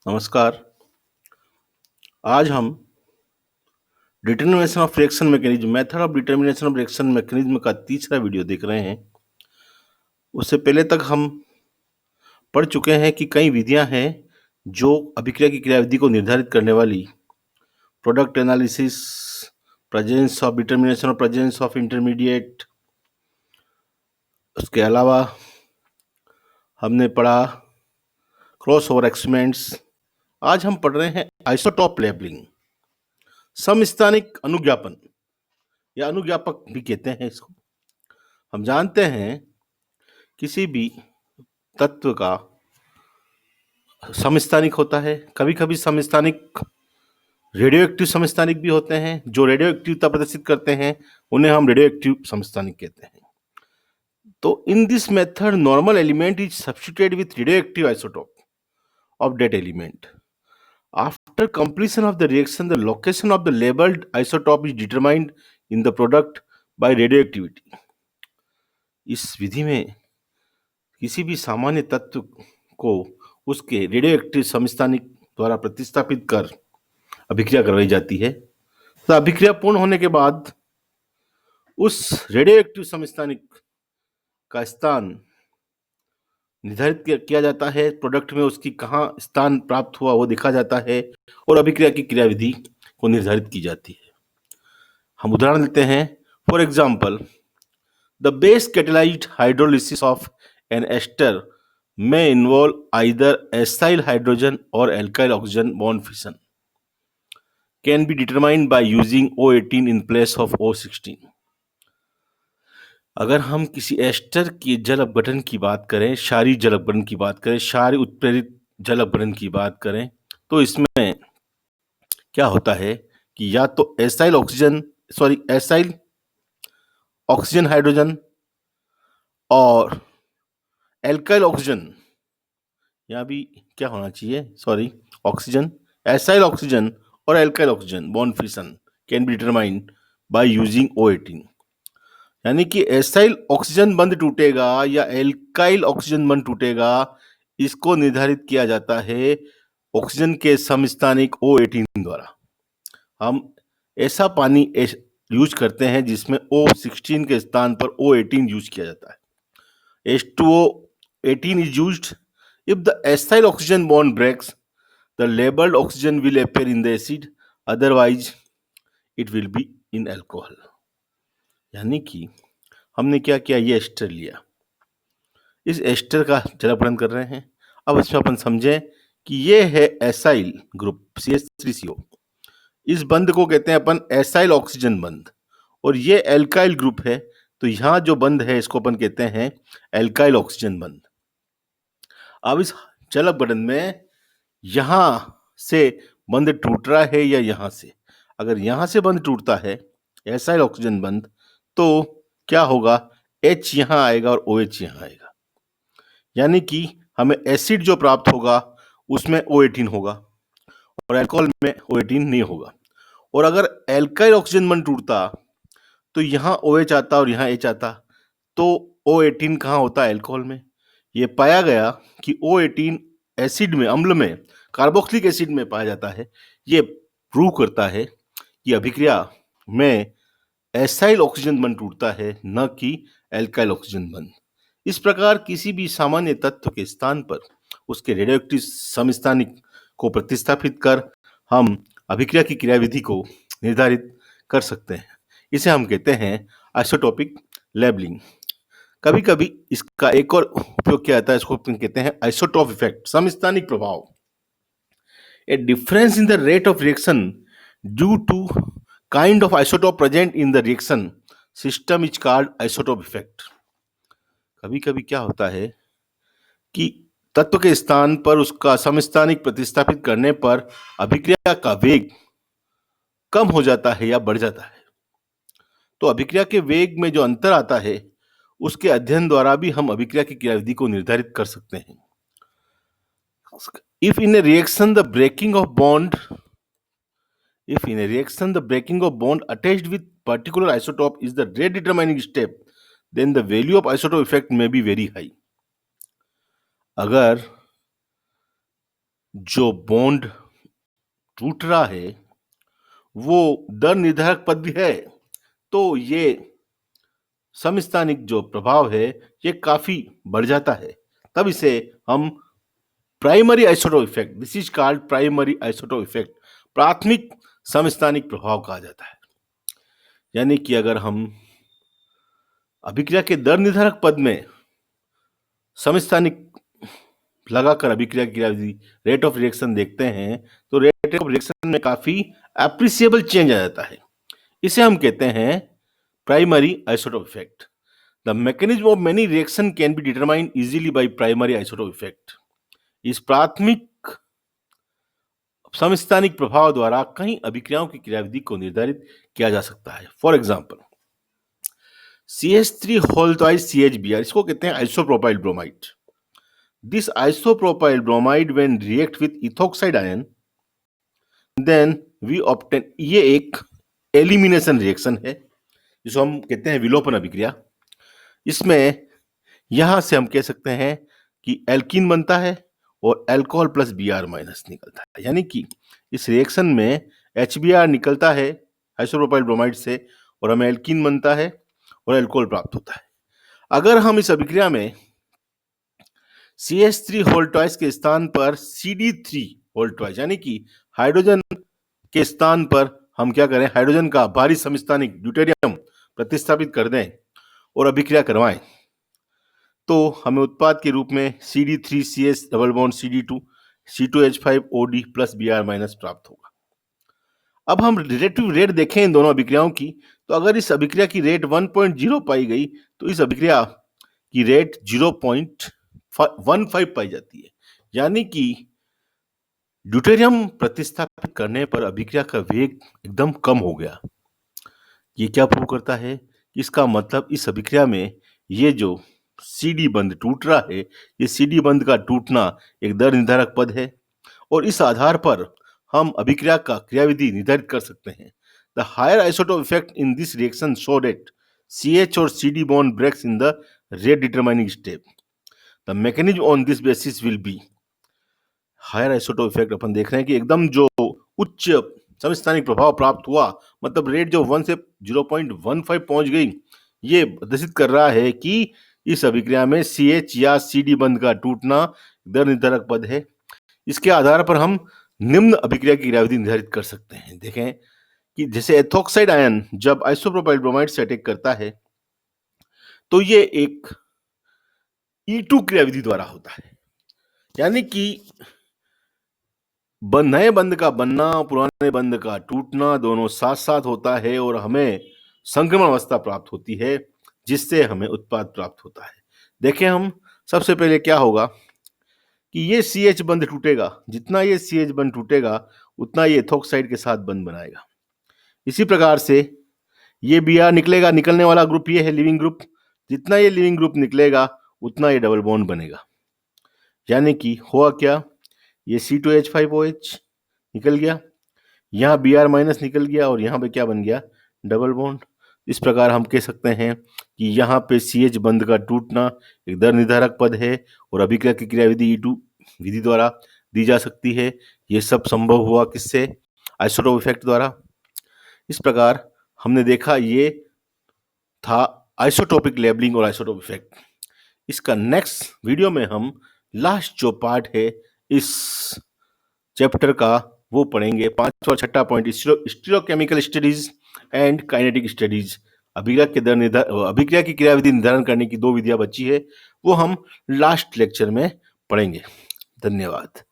नमस्कार। आज हम determination of reaction mechanism method of determination of reaction mechanism का तीसरा वीडियो देख रहे हैं। उससे पहले तक हम पढ़ चुके हैं कि कई विधियां हैं जो अभिक्रिया की क्रियाविधि को निर्धारित करने वाली product analysis, presence of determination of presence of intermediate. उसके अलावा हमने पढ़ा क्रॉस ओवर एक्सपेरिमेंट्स। आज हम पढ़ रहे हैं आइसोटॉप लेबलिंग, समस्थानिक अनुज्ञापन या अनुज्ञापक भी कहते हैं इसको। हम जानते हैं किसी भी तत्व का समस्थानिक होता है। कभी कभी समस्थानिक रेडियो एक्टिव समस्थानिक भी होते हैं। जो रेडियो एक्टिवता प्रदर्शित करते हैं उन्हें हम रेडियो एक्टिव समस्थानिक कहते हैं। तो in this method normal element is substituted with radio active isotope of that element. After completion of the reaction, the location of the labeled isotope is determined in the product by radioactivity. इस विधि में किसी भी सामान्य तत्व को उसके radioactive समस्थानिक द्वारा प्रतिस्थापित कर अभिक्रिया करवाई जाती है। तो अभिक्रिया पूर्ण होने के बाद उस रेडियोएक्टिव समस्थानिक का स्थान निर्धारित किया जाता है। प्रोडक्ट में उसकी कहाँ स्थान प्राप्त हुआ वो देखा जाता है और अभिक्रिया की क्रियाविधि को निर्धारित की जाती है। हम उदाहरण लेते हैं। For example, the base catalysed hydrolysis of an ester may involve either acyl hydrogen or alkyl oxygen bond fission, can be determined by using O18 in place of O16. अगर हम किसी एस्टर के जल अपघटन की बात करें, क्षारीय जल अपघटन की बात करें, क्षारीय उत्प्रेरित जल अपघटन की बात करें, तो इसमें क्या होता है कि या तो एसाइल ऑक्सीजन हाइड्रोजन और एल्काइल ऑक्सीजन, यहाँ भी क्या होना चाहिए, ऑक्सीजन, एसाइल ऑक्सीजन और alkyl oxygen bond fission can be determined by using O18। यानी कि एसाइल ऑक्सीजन बंध टूटेगा या एल्काइल ऑक्सीजन बंध टूटेगा, इसको निर्धारित किया जाता है ऑक्सीजन के समस्थानिक O18 द्वारा। हम ऐसा पानी यूज करते हैं जिसमें O16 के स्थान पर O18 यूज किया जाता है। H2O18 is used if the acyl oxygen bond breaks, the labeled oxygen will appear in the acid, otherwise it will be in alcohol। यानी कि हमने क्या किया, ये एस्टर लिया, इस एस्टर का जल अपघटन कर रहे हैं। अब इसमें अपन समझें कि ये है एसाइल ग्रुप CH3CO। इस बंध को कहते हैं अपन एसाइल ऑक्सीजन बंध, और ये एल्काइल ग्रुप है, तो यहाँ जो बंध है इसको अपन कहते हैं एल्काइल ऑक्सीजन बंध। अब इस जल अपघटन में यहां से बंध टूट रहा है या यहां से, अगर यहां से बंध टूटता है एसाइल ऑक्सीजन बंध, तो क्या होगा, H यहां आएगा और OH यहां आएगा। यानी कि हमें एसिड जो प्राप्त होगा उसमें O18 होगा और अल्कोहल में O18 नहीं होगा। और अगर एल्काइल ऑक्सीजन बंध टूटता तो यहाँ OH आता और यहाँ H आता, तो O18 कहाँ होता है, अल्कोहल में। ये पाया गया कि O18 एसिड में, अम्ल में, कार्बोक्सिलिक एसिड में पाया जाता है। ये प्रूव करता है कि अभिक्रिया में एसाइल ऑक्सीजन बंध टूटता है, न कि एल्काइल ऑक्सीजन बंध। इस प्रकार किसी भी सामान्य तत्व के स्थान पर उसके रेडियोएक्टिव समस्थानिक को प्रतिस्थापित कर हम अभिक्रिया की क्रियाविधि को निर्धारित कर सकते हैं। इसे हम कहते हैं आइसोटोपिक लेबलिंग। कभी कभी इसका एक और उपयोग किया जाता है, इसको कहते हैं आइसोटोप इफेक्ट, समस्थानिक प्रभाव। A difference in the rate of reaction due to kind of isotope present in the reaction system is called isotope effect. कभी कभी क्या होता है कि तत्व के स्थान पर उसका समस्थानिक प्रतिस्थापित करने पर अभिक्रिया का वेग कम हो जाता है या बढ़ जाता है। तो अभिक्रिया के वेग में जो अंतर आता है उसके अध्ययन द्वारा भी हम अभिक्रिया की क्रियाविधि को निर्धारित कर सकते हैं। If in a reaction the breaking of bond attached with particular isotope is the rate determining step, then the value of isotope effect may be very high। अगर जो बॉन्ड टूट रहा है वो दर निर्धारक पद भी है, तो ये समस्थानिक जो प्रभाव है ये काफी बढ़ जाता है। तब इसे हम primary isotope effect, this is called primary isotope effect, प्राथमिक समस्थानिक प्रभाव कहा जाता है। यानी कि अगर हम अभिक्रिया के दर निर्धारक पद में समस्थानिक लगाकर अभिक्रिया की क्रियाविधि रेट ऑफ रिएक्शन देखते हैं तो रेट ऑफ रिएक्शन में काफी एप्रिसिएबल चेंज आ जाता है। इसे हम कहते हैं primary isotope effect. The mechanism of many reaction can be determined easily by primary isotope effect. इस प्राथमिक समस्थानिक प्रभाव द्वारा कई अभिक्रियाओं की क्रियाविधि को निर्धारित किया जा सकता है। For example CH3 whole twice CHBr, इसको कहते हैं isopropyl bromide. This isopropyl bromide when react with ethoxide ion, then we obtain, ये एक एलिमिनेशन रिएक्शन है जिसको हम कहते हैं विलोपन अभिक्रिया। इसमें यहां से हम कह सकते हैं कि एल्कीन बनता है और अल्कोहल प्लस Br माइनस निकलता है। यानी कि इस रिएक्शन में HBr निकलता है आइसोप्रोपाइल ब्रोमाइड से और हमें एल्कीन बनता है और अल्कोहल प्राप्त होता है। अगर हम इस अभिक्रिया में CH3 होल ट्वाइस के स्थान पर CD3 होल ट्वाइस यानी कि हाइड्रोजन के स्थान पर हम क्या करें, हाइड्रोजन का भारी समस्थानिक ड्यूटेरियम प्रतिस्थापित कर दें और अभिक्रिया करवाएं, तो हमें उत्पाद के रूप में CD3CH double bond CD2 C2H5OD plus Br minus प्राप्त होगा। अब हम रिलेटिव रेट देखें इन दोनों अभिक्रियाओं की, तो अगर इस अभिक्रिया की रेट 1.0 पाई गई तो इस अभिक्रिया की रेट 0.15 पाई जाती है। यानी कि ड्यूटेरियम प्रतिस्थापित करने पर अभिक्रिया का वेग एकदम कम हो गया। ये क्या प्रूव करता है? इसका मतलब इस अभिक्रिया में ये जो CD बंध टूट रहा है, ये CD बंध का टूटना एक दर निर्धारक पद है और इस आधार पर हम अभिक्रिया का क्रियाविधि निर्धारित कर सकते हैं। The higher isotope effect in this reaction show that CH और CD bond breaks in the rate determining step. The mechanism on this basis will be higher isotope effect. अपन देख रहे हैं कि एकदम जो उच्च समस्थानिक प्रभाव प्राप्त हुआ, मतलब रेट जो 1 से 0.15 पहुंच गई, ये प्रदर्शित कर रहा है कि इस अभिक्रिया में CH या CD बंध का टूटना दर निर्धारक पद है। इसके आधार पर हम निम्न अभिक्रिया की क्रियाविधि निर्धारित कर सकते हैं। देखें कि जैसे एथोक्साइड आयन जब आइसोप्रोपाइल ब्रोमाइड से अटैक करता है तो ये एक E2 क्रियाविधि द्वारा होता है। यानी कि नए बंध का बनना, पुराने बंध का टूटना दोनों साथ साथ होता है और हमें संक्रमण अवस्था प्राप्त होती है जिससे हमें उत्पाद प्राप्त होता है। देखें हम सबसे पहले क्या होगा कि ये CH बंध टूटेगा, जितना ये CH बंध टूटेगा उतना ये एथोक्साइड के साथ बंध बनाएगा। इसी प्रकार से ये Br निकलेगा, निकलने वाला ग्रुप ये है लिविंग ग्रुप, जितना ये लिविंग ग्रुप निकलेगा उतना ये डबल बॉन्ड बनेगा। यानी कि हुआ क्या, ये C2H5OH निकल गया, यहाँ Br माइनस निकल गया और यहाँ पे क्या बन गया, डबल बॉन्ड। इस प्रकार हम कह सकते हैं कि यहाँ पे CH बंध का टूटना एक दर निर्धारक पद है और अभिक्रिया की क्रियाविधि E2 विधि द्वारा दी जा सकती है। ये सब संभव हुआ किससे, आइसोटोप इफेक्ट द्वारा। इस प्रकार हमने देखा ये था आइसोटोपिक लेबलिंग और आइसोटोप इफेक्ट। इसका नेक्स्ट वीडियो में हम लास्ट जो पार्ट है इस चैप्टर का वो पढ़ेंगे, 5वां और 6वां point, stereochemical studies and kinetic studies. अभिक्रिया की क्रियाविधि निर्धारण करने की 2 विधियां बची है, वो हम लास्ट लेक्चर में पढ़ेंगे। धन्यवाद।